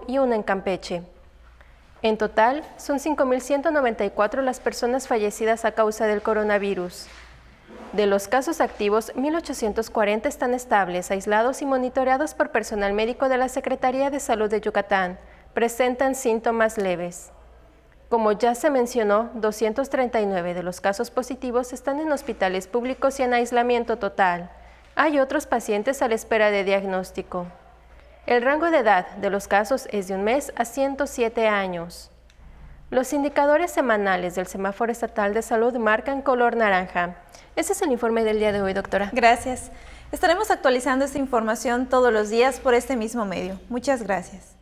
y una en Campeche. En total, son 5.194 las personas fallecidas a causa del coronavirus. De los casos activos, 1.840 están estables, aislados y monitoreados por personal médico de la Secretaría de Salud de Yucatán. Presentan síntomas leves. Como ya se mencionó, 239 de los casos positivos están en hospitales públicos y en aislamiento total. Hay otros pacientes a la espera de diagnóstico. El rango de edad de los casos es de 1 mes a 107 años. Los indicadores semanales del Semáforo Estatal de Salud marcan color naranja. Ese es el informe del día de hoy, doctora. Gracias. Estaremos actualizando esta información todos los días por este mismo medio. Muchas gracias.